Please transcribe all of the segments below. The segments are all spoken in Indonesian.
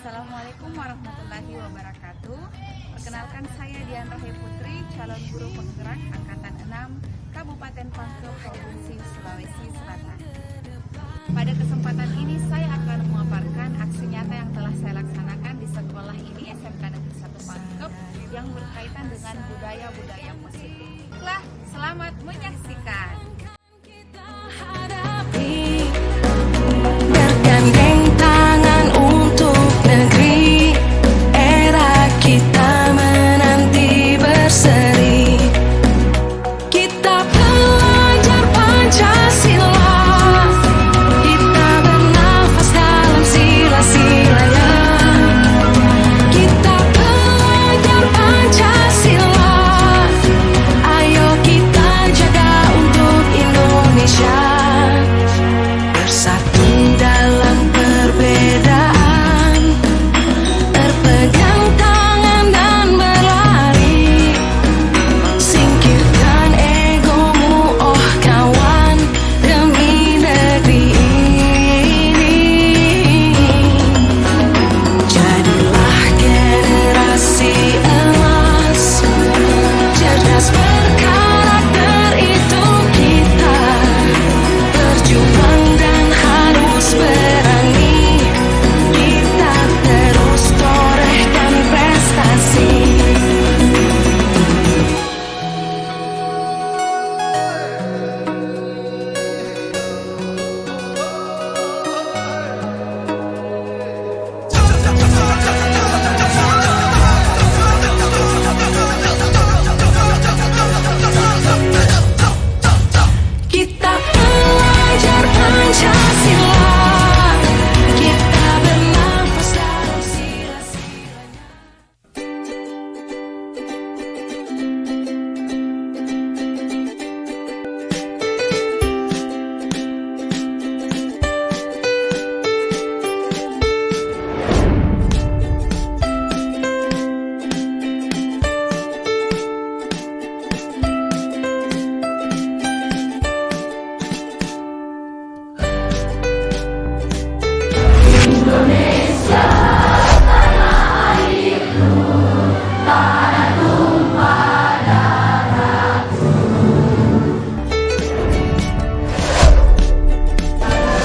Assalamualaikum warahmatullahi wabarakatuh. Perkenalkan, saya Dian Rohe Putri, calon guru penggerak Angkatan 6 Kabupaten Pangkep, Provinsi Sulawesi Selatan. Pada kesempatan ini saya akan memaparkan aksi nyata yang telah saya laksanakan di sekolah ini, SMK Negeri 1 Pangkep, yang berkaitan dengan budaya-budaya positif. Baiklah, selamat menyaksikan. Bergandeng tangan untuk negeri, era kita menanti berseri. Kita belajar Pancasila, kita bernafas dalam sila-silanya. Kita belajar Pancasila, ayo kita jaga untuk Indonesia. Bersatu dalam perbedaan, terpegang tangan dan berlari. Singkirkan egomu, oh kawan, demi negeri ini. Jadilah generasi emas, cerdas berkarakter, itu kita. Berjuang dan harus berani, kita terus torehkan prestasi. Kita belajar Pancasila, kita bernafas dalam sila-silanya.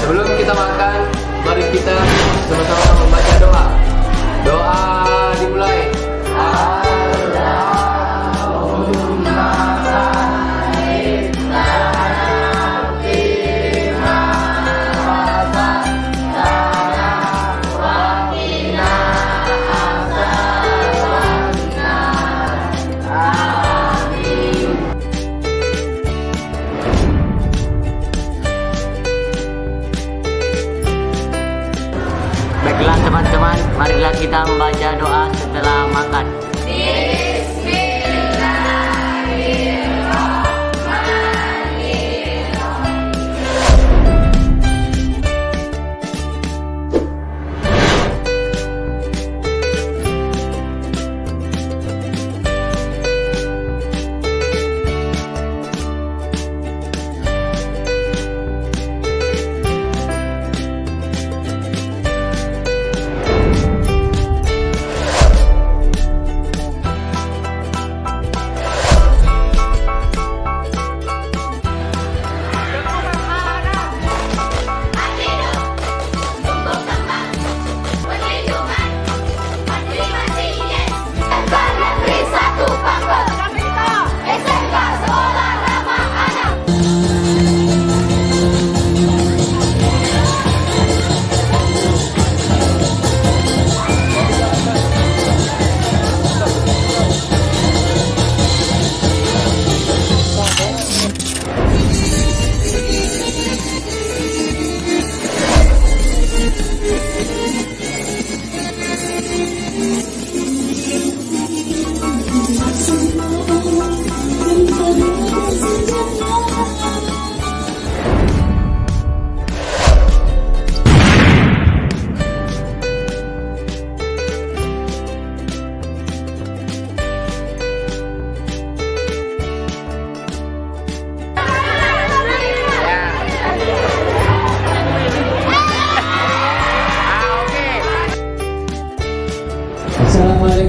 Sebelum kita makan, mari kita sama-sama membaca doa. Doa dimulai. Baiklah teman-teman, marilah kita membaca doa setelah makan.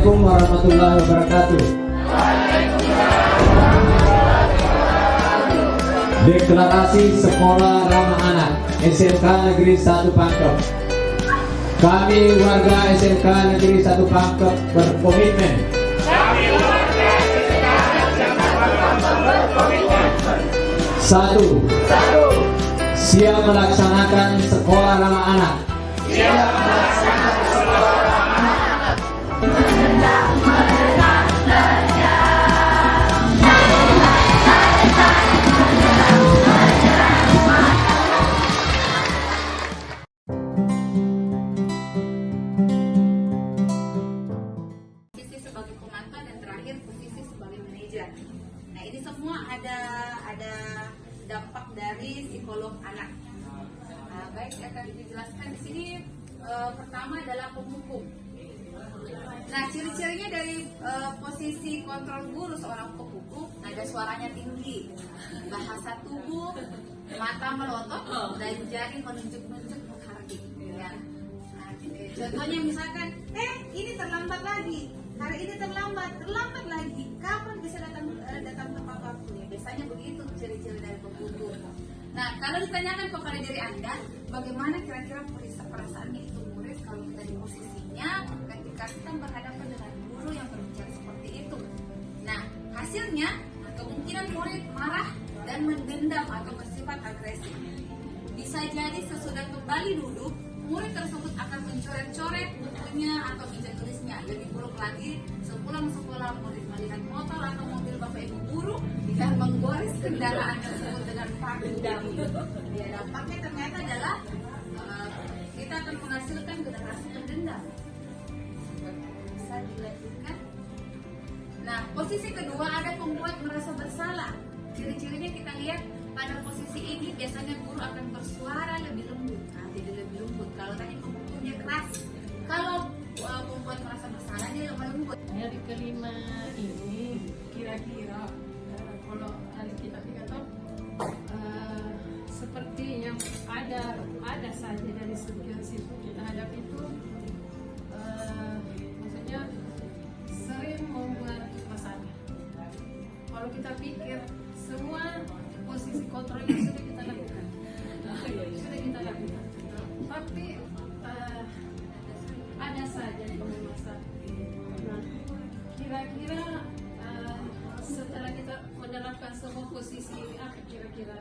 Assalamualaikum warahmatullahi wabarakatuh. Deklarasi Sekolah Ramah Anak SMK Negeri 1 Pangkep. Kami warga SMK Negeri 1 Pangkep berkomitmen. Satu, siap melaksanakan sekolah ramah anak. Posisi sebagai pemantau dan terakhir posisi sebagai manajer. Nah ini semua ada dampak dari psikolog anak. Baik, akan dijelaskan di sini. Pertama adalah pemukul. Nah ciri-cirinya dari posisi kontrol guru seorang pemukul, nada suaranya tinggi, bahasa tubuh, mata melotot, dan jari menunjuk-nunjuk menghardik. Ya. Contohnya misalkan, ini terlambat lagi, hari ini terlambat lagi, kapan bisa datang tepat waktu? Ya, biasanya begitu ciri-ciri dari pembuku. Nah, kalau ditanyakan kepada diri Anda, bagaimana kira-kira perasaannya itu murid kalau kita di posisinya ketika kita berhadapan dengan guru yang berbicara seperti itu? Nah, hasilnya kemungkinan murid marah dan mendendam atau bersifat agresif. Bisa jadi sesudah kembali duduk, murid tersebut akan mencoret-coret bukunya atau meja tulisnya. Lebih buruk lagi, sepulang sekolah murid melihat motor atau mobil bapak ibu guru dan menggores kendaraan tersebut dengan paku dami. Ya, dampaknya ternyata adalah kita akan menghasilkan generasi pendendam. Bisa dilanjutkan. Nah, posisi kedua ada pembuat merasa bersalah. Ciri-cirinya kita lihat pada posisi ini biasanya guru akan bersuara lebih lembut. Nah, jadi lebih lembut. Kalau tadi pemukulnya keras, kalau pembuat merasa bersalah dia lebih lembut. Dari kelima ini kira-kira kalau hari kita kata seperti yang ada saja dari sekian siswa kita hadapi itu maksudnya sering membuat masalah. Kalau kita pikir semua posisi kontrol itu sudah kita lakukan, tapi ada saja yang bermasalah. Nah, kira-kira setelah kita menerapkan semua posisi ini apa kira-kira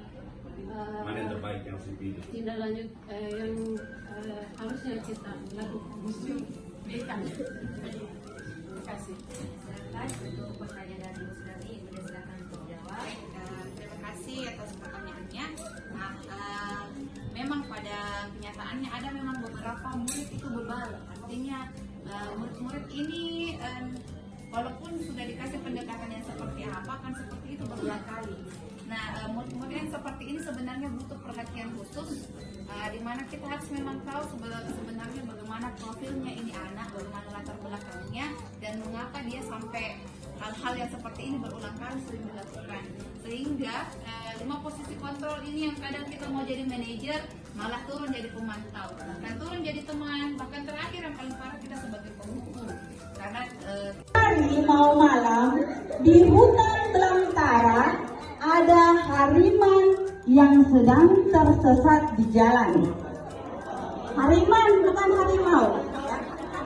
mana yang terbaik yang harus dipilih? tindak lanjut yang harusnya kita lakukan? Terima kasih. Silakan untuk pertanyaan dari Bu Sudari, Ibu silakan untuk jawab. Terima kasih atas pertanyaannya. Nah, memang pada kenyataannya ada memang beberapa murid itu bebal. Artinya murid-murid ini walaupun sudah dikasih pendekatan yang seperti apa, kan seperti itu berulang kali. Nah, murid-murid yang seperti ini sebenarnya butuh perhatian khusus, di mana kita harus memang tahu sebenarnya bagaimana profilnya ini anak, bagaimana latar belakangnya, dan mengapa dia sampai hal-hal yang seperti ini berulang kali sering dilakukan. Sehingga 5 posisi kontrol ini yang kadang kita mau jadi manajer, malah turun jadi pemantau, bahkan turun jadi teman, bahkan terakhir yang paling parah kita sebagai pemukul. Karena Harimau malam di hutan belantara ada hariman yang sedang tersesat di jalan. Hariman bukan harimau.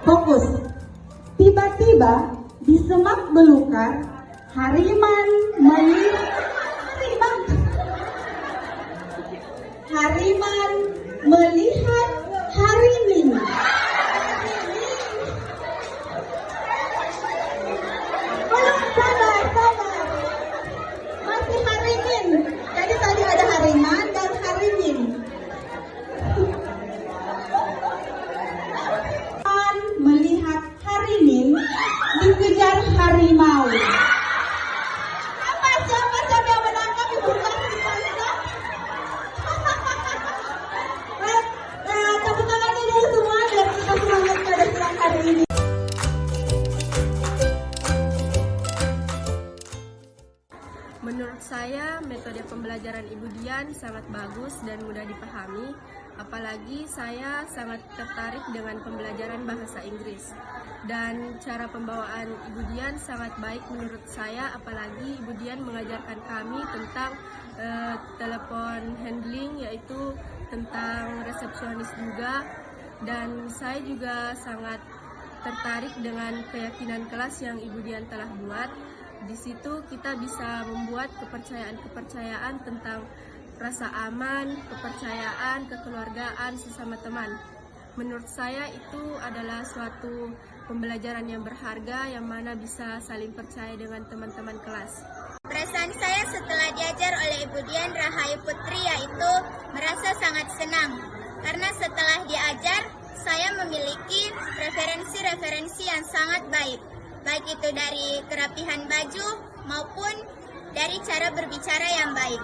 Fokus. Tiba-tiba di semak belukar hariman melihat harimin. Sabar. Masih harimin. Jadi tadi ada hariman dan harimin. Melihat harimin dikejar harimau. Siapa yang menangkap ibu tepuk tangannya dulu semua biar kita semangat pada siang hari ini. Menurut saya, metode pembelajaran Ibu Dian sangat bagus dan mudah dipahami. Apalagi saya sangat tertarik dengan pembelajaran bahasa Inggris. Dan cara pembawaan Ibu Dian sangat baik menurut saya, apalagi Ibu Dian mengajarkan kami tentang telepon handling, yaitu tentang resepsionis juga. Dan saya juga sangat tertarik dengan keyakinan kelas yang Ibu Dian telah buat. Di situ kita bisa membuat kepercayaan tentang rasa aman, kepercayaan, kekeluargaan sesama teman. Menurut saya itu adalah suatu pembelajaran yang berharga yang mana bisa saling percaya dengan teman-teman kelas. Perasaan saya setelah diajar oleh Ibu Dian Rahayu Putri yaitu merasa sangat senang. Karena setelah diajar, saya memiliki referensi-referensi yang sangat baik. Baik itu dari kerapihan baju maupun dari cara berbicara yang baik.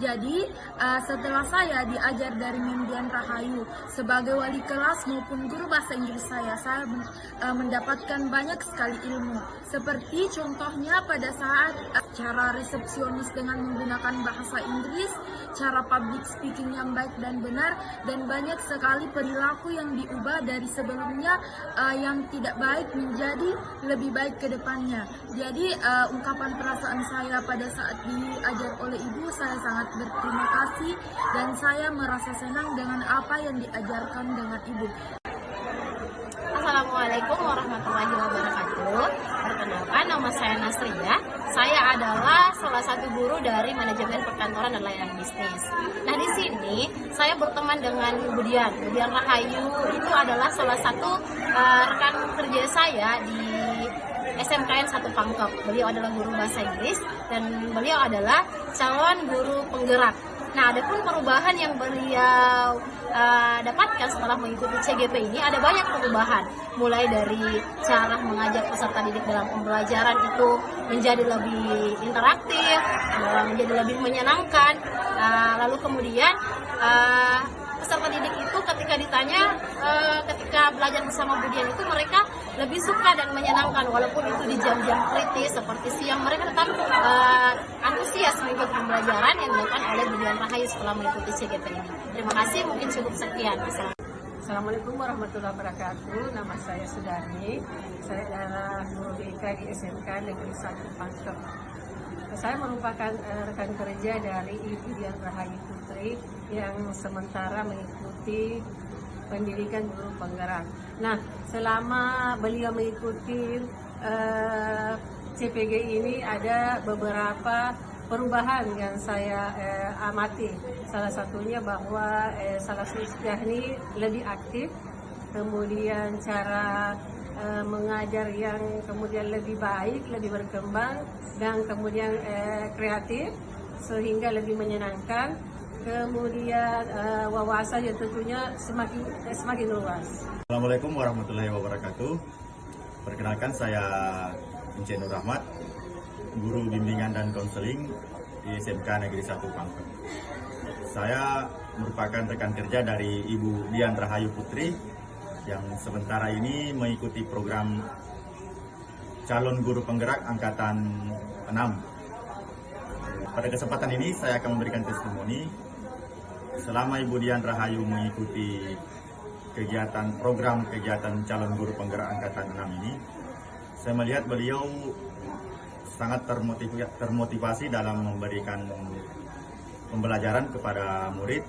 Jadi setelah saya diajar dari Mim Dian Rahayu sebagai wali kelas maupun guru bahasa Inggris saya mendapatkan banyak sekali ilmu. Seperti contohnya pada saat cara resepsionis dengan menggunakan bahasa Inggris, cara public speaking yang baik dan benar, dan banyak sekali perilaku yang diubah dari sebelumnya yang tidak baik menjadi lebih baik ke depannya. Jadi ungkapan perasaan saya pada saat diajar oleh ibu, saya sangat berterima kasih dan saya merasa senang dengan apa yang diajarkan dengan ibu. Assalamualaikum warahmatullahi wabarakatuh. Perkenalkan, nama saya Nasria. Saya adalah salah satu guru dari manajemen perkantoran dan layanan bisnis. Nah, di sini saya berteman dengan Bu Dian Rahayu. Itu adalah salah satu rekan kerja saya di SMKN 1 Pangkep. Beliau adalah guru bahasa Inggris dan beliau adalah calon guru penggerak. Nah, adapun perubahan yang beliau dapatkan setelah mengikuti CGP ini, ada banyak perubahan. Mulai dari cara mengajar peserta didik dalam pembelajaran itu menjadi lebih interaktif, menjadi lebih menyenangkan. Lalu kemudian peserta didik itu ketika ditanya, ketika belajar bersama Bu Dian itu mereka lebih suka dan menyenangkan, walaupun itu di jam-jam kritis seperti siang, mereka tetap antusias mengikuti pembelajaran yang dilakukan oleh Bu Dian Rahayu setelah mengikuti CGP ini. Terima kasih, mungkin cukup sekian. Assalamualaikum warahmatullahi wabarakatuh. Nama saya Sudarni. Saya adalah guru BK di SMK Negeri 1 Pangkep. Saya merupakan rekan kerja dari Ibu Dian Rahayu Putri yang sementara mengikuti pendidikan guru penggerak. Nah, selama beliau mengikuti CPG ini ada beberapa perubahan yang saya amati. Salah satunya bahwa salah satunya ini lebih aktif, kemudian cara mengajar yang kemudian lebih baik, lebih berkembang, dan kemudian kreatif sehingga lebih menyenangkan. Kemudian wawasan yang tentunya semakin luas. Assalamualaikum warahmatullahi wabarakatuh. Perkenalkan, saya Insinyur Rahmat, guru bimbingan dan konseling di SMK Negeri 1 Pangkep. Saya merupakan rekan kerja dari Ibu Dian Rahayu Putri yang sementara ini mengikuti program calon guru penggerak angkatan 6. Pada kesempatan ini saya akan memberikan testimoni selama Ibu Dian Rahayu mengikuti program kegiatan calon guru penggerak angkatan 6 ini. Saya melihat beliau sangat termotivasi dalam memberikan pembelajaran kepada murid.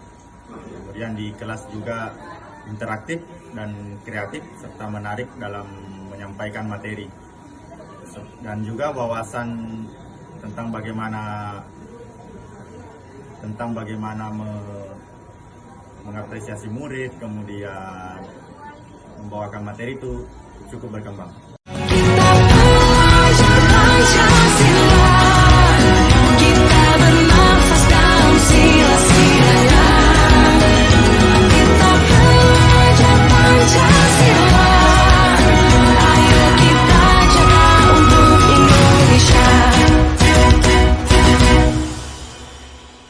Kemudian di kelas juga interaktif dan kreatif serta menarik dalam menyampaikan materi. Dan juga wawasan tentang bagaimana mengapresiasi murid, kemudian membawakan materi itu cukup berkembang.